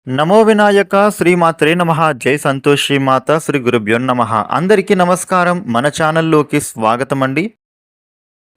నమో వినాయక శ్రీమాత్రే నమః. జై సంతోషి మాత శ్రీ గురుభ్యో నమః. అందరికీ నమస్కారం. మన ఛానల్లోకి స్వాగతం అండి.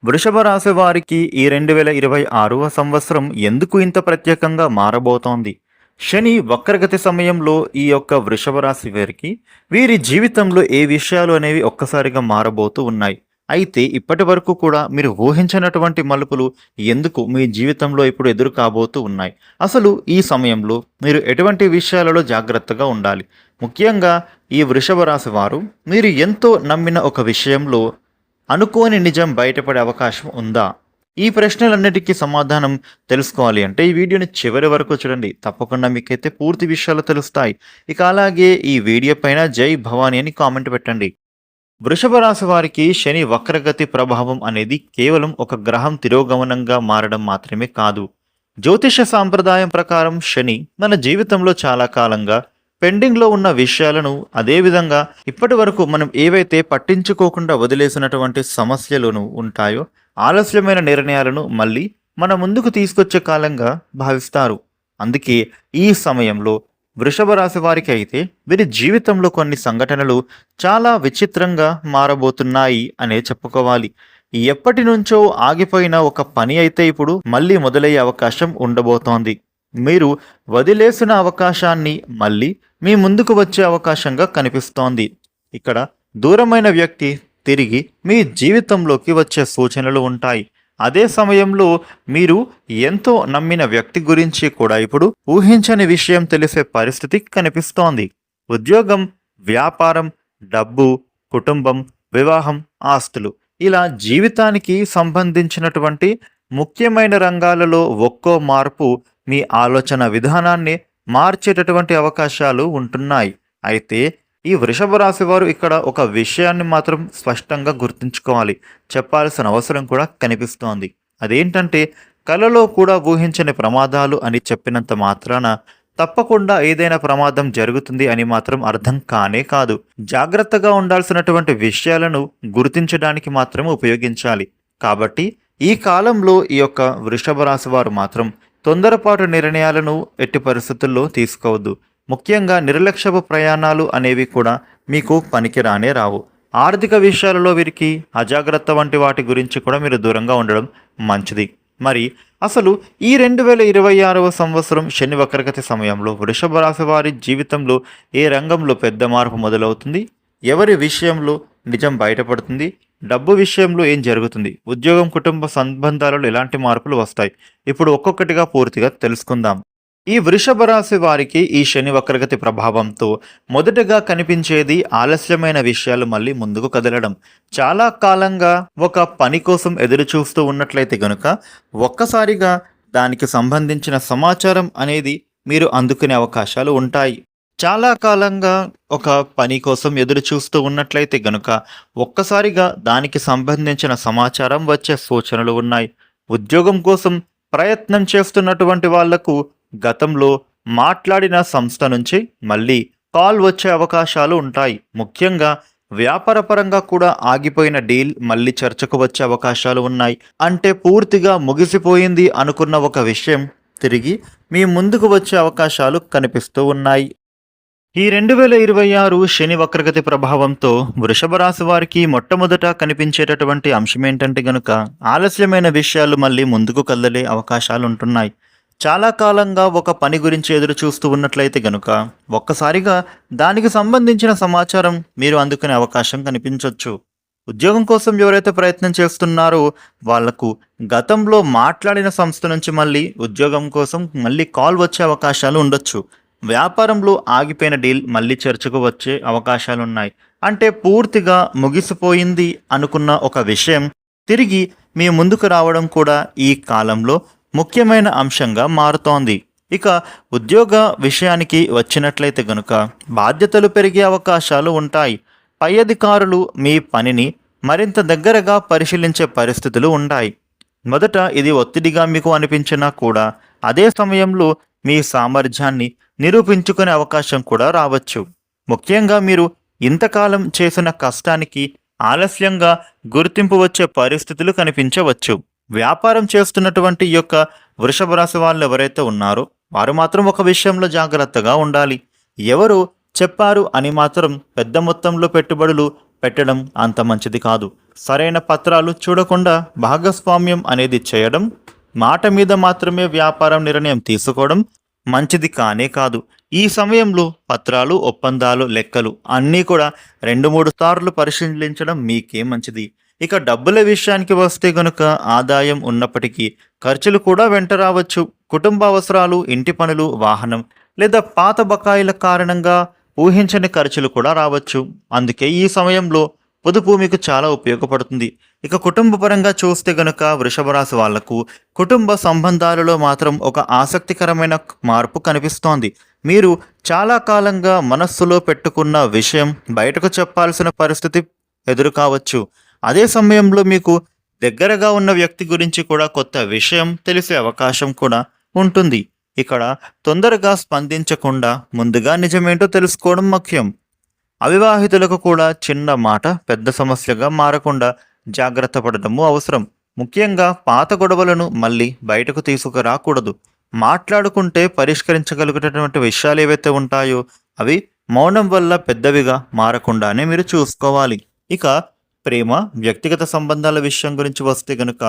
వృషభ రాశి వారికి ఈ 2026వ సంవత్సరం ఎందుకు ఇంత ప్రత్యేకంగా మారబోతోంది? శని వక్రగతి సమయంలో ఈ యొక్క వృషభ రాశి వారికి వీరి జీవితంలో ఏ విషయాలు అనేవి ఒక్కసారిగా మారబోతూ ఉన్నాయి. అయితే ఇప్పటి వరకు కూడా మీరు ఊహించినటువంటి మలుపులు ఎందుకు మీ జీవితంలో ఇప్పుడు ఎదురు కాబోతూ ఉన్నాయి? అసలు ఈ సమయంలో మీరు ఎటువంటి విషయాలలో జాగ్రత్తగా ఉండాలి? ముఖ్యంగా ఈ వృషభ రాశి వారు మీరు ఎంతో నమ్మిన ఒక విషయంలో అనుకోని నిజం బయటపడే అవకాశం ఉందా? ఈ ప్రశ్నలన్నిటికీ సమాధానం తెలుసుకోవాలి అంటే ఈ వీడియోని చివరి వరకు చూడండి. తప్పకుండా మీకైతే పూర్తి విషయాలు తెలుస్తాయి. ఇక అలాగే ఈ వీడియో పైన జై భవానీ అని కామెంట్ పెట్టండి. వృషభ రాశి వారికి శని వక్రగతి ప్రభావం అనేది కేవలం ఒక గ్రహం తిరోగమనంగా మారడం మాత్రమే కాదు. జ్యోతిష సాంప్రదాయం ప్రకారం శని మన జీవితంలో చాలా కాలంగా పెండింగ్లో ఉన్న విషయాలను, అదేవిధంగా ఇప్పటి వరకు మనం ఏవైతే పట్టించుకోకుండా వదిలేసినటువంటి సమస్యలను ఉంటాయో, ఆలస్యమైన నిర్ణయాలను మళ్ళీ మన ముందుకు తీసుకొచ్చే కాలంగా భావిస్తారు. అందుకే ఈ సమయంలో వృషభ రాశి వారికి అయితే వీరి జీవితంలో కొన్ని సంఘటనలు చాలా విచిత్రంగా మారబోతున్నాయి అనే చెప్పుకోవాలి. ఎప్పటి నుంచో ఆగిపోయిన ఒక పని అయితే ఇప్పుడు మళ్ళీ మొదలయ్యే అవకాశం ఉండబోతోంది. మీరు వదిలేసిన అవకాశాన్ని మళ్ళీ మీ ముందుకు వచ్చే అవకాశంగా కనిపిస్తోంది. ఇక్కడ దూరమైన వ్యక్తి తిరిగి మీ జీవితంలోకి వచ్చే సూచనలు ఉంటాయి. అదే సమయంలో మీరు ఎంతో నమ్మిన వ్యక్తి గురించి కూడా ఇప్పుడు ఊహించని విషయం తెలిసే పరిస్థితి కనిపిస్తోంది. ఉద్యోగం, వ్యాపారం, డబ్బు, కుటుంబం, వివాహం, ఆస్తులు, ఇలా జీవితానికి సంబంధించినటువంటి ముఖ్యమైన రంగాలలో ఒక్కో మార్పు మీ ఆలోచన విధానాన్ని మార్చేటటువంటి అవకాశాలు ఉంటున్నాయి. అయితే ఈ వృషభ రాశి వారు ఇక్కడ ఒక విషయాన్ని మాత్రం స్పష్టంగా గుర్తుంచుకోవాలి, చెప్పాల్సిన అవసరం కూడా కనిపిస్తోంది. అదేంటంటే, కలలో కూడా ఊహించని ప్రమాదాలు అని చెప్పినంత మాత్రాన తప్పకుండా ఏదైనా ప్రమాదం జరుగుతుంది అని మాత్రం అర్థం కానే కాదు. జాగ్రత్తగా ఉండాల్సినటువంటి విషయాలను గుర్తించడానికి మాత్రం ఉపయోగించాలి. కాబట్టి ఈ కాలంలో ఈ యొక్క వృషభ రాశి వారు మాత్రం తొందరపాటు నిర్ణయాలను ఎట్టి పరిస్థితుల్లో తీసుకోవద్దు. ముఖ్యంగా నిర్లక్ష్యపు ప్రయాణాలు అనేవి కూడా మీకు పనికిరానే రావు. ఆర్థిక విషయాలలో వీరికి అజాగ్రత్త వంటి వాటి గురించి కూడా మీరు దూరంగా ఉండడం మంచిది. మరి అసలు ఈ 2026వ సంవత్సరం శని వక్రగతి సమయంలో వృషభ రాశి వారి జీవితంలో ఏ రంగంలో పెద్ద మార్పు మొదలవుతుంది? ఎవరి విషయంలో నిజం బయటపడుతుంది? డబ్బు విషయంలో ఏం జరుగుతుంది? ఉద్యోగం, కుటుంబ సంబంధాలలో ఎలాంటి మార్పులు వస్తాయి? ఇప్పుడు ఒక్కొక్కటిగా పూర్తిగా తెలుసుకుందాం. ఈ వృషభ రాశి వారికి ఈ శని వక్రగతి ప్రభావంతో మొదటగా కనిపించేది ఆలస్యమైన విషయాలు మళ్ళీ ముందుకు కదలడం. చాలా కాలంగా ఒక పని కోసం ఎదురు చూస్తూ ఉన్నట్లయితే గనుక ఒక్కసారిగా దానికి సంబంధించిన సమాచారం అనేది మీరు అందుకునే అవకాశాలు ఉంటాయి. చాలా కాలంగా ఒక పని కోసం ఎదురు చూస్తూ ఉన్నట్లయితే గనుక ఒక్కసారిగా దానికి సంబంధించిన సమాచారం వచ్చే సూచనలు ఉన్నాయి. ఉద్యోగం కోసం ప్రయత్నం చేస్తున్నటువంటి వాళ్లకు గతంలో మాట్లాడిన సంస్థ నుంచి మళ్ళీ కాల్ వచ్చే అవకాశాలు ఉంటాయి. ముఖ్యంగా వ్యాపారపరంగా కూడా ఆగిపోయిన డీల్ మళ్ళీ చర్చకు వచ్చే అవకాశాలు ఉన్నాయి. అంటే పూర్తిగా ముగిసిపోయింది అనుకున్న ఒక విషయం తిరిగి మీ ముందుకు వచ్చే అవకాశాలు కనిపిస్తూ ఉన్నాయి. ఈ 2026 శని వక్రగతి ప్రభావంతో వృషభ రాశి వారికి మొట్టమొదట కనిపించేటటువంటి అంశం ఏంటంటే గనుక ఆలస్యమైన విషయాలు మళ్ళీ ముందుకు కదలే అవకాశాలు ఉంటున్నాయి. చాలా కాలంగా ఒక పని గురించి ఎదురు చూస్తూ ఉన్నట్లయితే గనుక ఒక్కసారిగా దానికి సంబంధించిన సమాచారం మీరు అందుకునే అవకాశం కనిపించవచ్చు. ఉద్యోగం కోసం ఎవరైతే ప్రయత్నం చేస్తున్నారో వాళ్లకు గతంలో మాట్లాడిన సంస్థ నుంచి మళ్ళీ ఉద్యోగం కోసం మళ్ళీ కాల్ వచ్చే అవకాశాలు ఉండొచ్చు. వ్యాపారంలో ఆగిపోయిన డీల్ మళ్ళీ చర్చకు వచ్చే అవకాశాలున్నాయి. అంటే పూర్తిగా ముగిసిపోయింది అనుకున్న ఒక విషయం తిరిగి మీ ముందుకు రావడం కూడా ఈ కాలంలో ముఖ్యమైన అంశంగా మారుతోంది. ఇక ఉద్యోగ విషయానికి వచ్చినట్లయితే గనుక బాధ్యతలు పెరిగే అవకాశాలు ఉంటాయి. పై అధికారులు మీ పనిని మరింత దగ్గరగా పరిశీలించే పరిస్థితులు ఉంటాయి. మొదట ఇది ఒత్తిడిగా మీకు అనిపించినా కూడా అదే సమయంలో మీ సామర్థ్యాన్ని నిరూపించుకునే అవకాశం కూడా రావచ్చు. ముఖ్యంగా మీరు ఇంతకాలం చేసిన కష్టానికి ఆలస్యంగా గుర్తింపు వచ్చే పరిస్థితులు కనిపించవచ్చు. వ్యాపారం చేస్తున్నటువంటి యొక్క వృషభ రాశి వాళ్ళు ఎవరైతే ఉన్నారో వారు మాత్రం ఒక విషయంలో జాగ్రత్తగా ఉండాలి. ఎవరు చెప్పారు అని మాత్రం పెద్ద మొత్తంలో పెట్టుబడులు పెట్టడం అంత మంచిది కాదు. సరైన పత్రాలు చూడకుండా భాగస్వామ్యం అనేది చేయడం, మాట మీద మాత్రమే వ్యాపారం నిర్ణయం తీసుకోవడం మంచిది కానే కాదు. ఈ సమయంలో పత్రాలు, ఒప్పందాలు, లెక్కలు అన్నీ కూడా 2-3 సార్లు పరిశీలించడం మీకే మంచిది. ఇక డబ్బుల విషయానికి వస్తే గనుక ఆదాయం ఉన్నప్పటికీ ఖర్చులు కూడా వెంట రావచ్చు. కుటుంబ అవసరాలు, ఇంటి పనులు, వాహనం లేదా పాత బకాయిల కారణంగా ఊహించని ఖర్చులు కూడా రావచ్చు. అందుకే ఈ సమయంలో పొదుపు మీకు చాలా ఉపయోగపడుతుంది. ఇక కుటుంబ పరంగా చూస్తే గనుక వృషభ రాశి వాళ్లకు కుటుంబ సంబంధాలలో మాత్రం ఒక ఆసక్తికరమైన మార్పు కనిపిస్తోంది. మీరు చాలా కాలంగా మనస్సులో పెట్టుకున్న విషయం బయటకు చెప్పాల్సిన పరిస్థితి ఎదురు కావచ్చు. అదే సమయంలో మీకు దగ్గరగా ఉన్న వ్యక్తి గురించి కూడా కొత్త విషయం తెలిసే అవకాశం కూడా ఉంటుంది. ఇక్కడ తొందరగా స్పందించకుండా ముందుగా నిజమేంటో తెలుసుకోవడం ముఖ్యం. అవివాహితులకు కూడా చిన్న మాట పెద్ద సమస్యగా మారకుండా జాగ్రత్త పడటము అవసరం. ముఖ్యంగా పాత గొడవలను మళ్ళీ బయటకు తీసుకురాకూడదు. మాట్లాడుకుంటే పరిష్కరించగలిగేటటువంటి విషయాలు ఏవైతే ఉంటాయో అవి మౌనం వల్ల పెద్దవిగా మారకుండానే మీరు చూసుకోవాలి. ఇక ప్రేమ, వ్యక్తిగత సంబంధాల విషయం గురించి వస్తే గనుక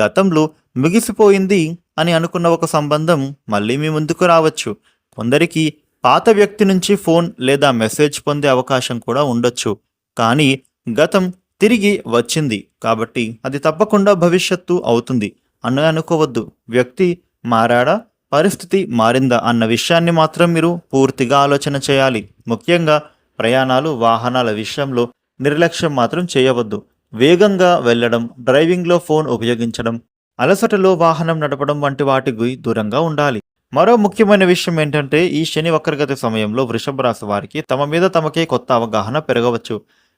గతంలో ముగిసిపోయింది అని అనుకున్న ఒక సంబంధం మళ్ళీ మీ ముందుకు రావచ్చు. కొందరికి పాత వ్యక్తి నుంచి ఫోన్ లేదా మెసేజ్ పొందే అవకాశం కూడా ఉండొచ్చు. కానీ గతం తిరిగి వచ్చింది కాబట్టి అది తప్పకుండా భవిష్యత్తు అవుతుంది అని అనుకోవద్దు. వ్యక్తి మారాడా, పరిస్థితి మారిందా అన్న విషయాన్ని మాత్రం మీరు పూర్తిగా ఆలోచన చేయాలి. ముఖ్యంగా ప్రయాణాలు, వాహనాల విషయంలో నిర్లక్ష్యం మాత్రం చేయవద్దు. వేగంగా వెళ్ళడం, డ్రైవింగ్లో ఫోన్ ఉపయోగించడం, అలసటలో వాహనం నడపడం వంటి వాటికి దూరంగా ఉండాలి. మరో ముఖ్యమైన విషయం ఏంటంటే ఈ శని వక్రగతి సమయంలో వృషభ రాశి వారికి తమ మీద తమకే కొత్త అవగాహన పెరగవచ్చు.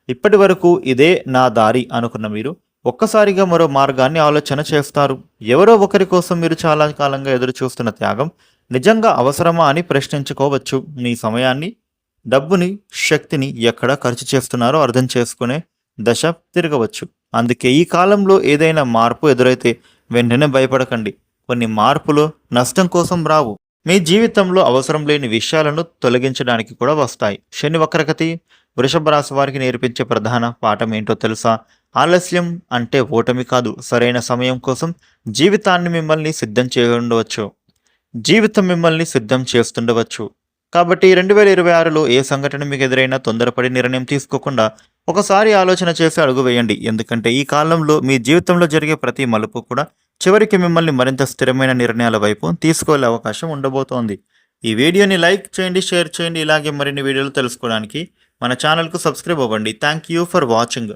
ఇప్పటి వరకు ఇదే నా దారి అనుకున్న మీరు ఒక్కసారిగా మరో మార్గాన్ని ఆలోచన చేస్తారు. ఎవరో ఒకరి కోసం మీరు చాలా కాలంగా ఎదురు చూస్తున్న త్యాగం నిజంగా అవసరమా అని ప్రశ్నించుకోవచ్చు. మీ సమయాన్ని, డబ్బుని, శక్తిని ఎక్కడ ఖర్చు చేస్తున్నారో అర్థం చేసుకునే దశ తిరగవచ్చు. అందుకే ఈ కాలంలో ఏదైనా మార్పు ఎదురైతే వెంటనే భయపడకండి. కొన్ని మార్పులు నష్టం కోసం రావు, మీ జీవితంలో అవసరం లేని విషయాలను తొలగించడానికి కూడా వస్తాయి. శని వక్రగతి వృషభ రాశి వారికి నేర్పించే ప్రధాన పాఠం ఏంటో తెలుసా? ఆలస్యం అంటే ఓటమి కాదు, సరైన సమయం కోసం జీవితం మిమ్మల్ని సిద్ధం చేస్తుండవచ్చు. కాబట్టి 2026లో ఏ సంఘటన మీకు ఎదురైనా తొందరపడి నిర్ణయం తీసుకోకుండా ఒకసారి ఆలోచన చేసి అడుగు వేయండి. ఎందుకంటే ఈ కాలంలో మీ జీవితంలో జరిగే ప్రతి మలుపు కూడా చివరికి మిమ్మల్ని మరింత స్థిరమైన నిర్ణయాల వైపు తీసుకువెళ్ళే అవకాశం ఉండబోతోంది. ఈ వీడియోని లైక్ చేయండి, షేర్ చేయండి. ఇలాగే మరిన్ని వీడియోలు తెలుసుకోవడానికి మన ఛానల్కు సబ్స్క్రైబ్ అవ్వండి. Thank you for watching.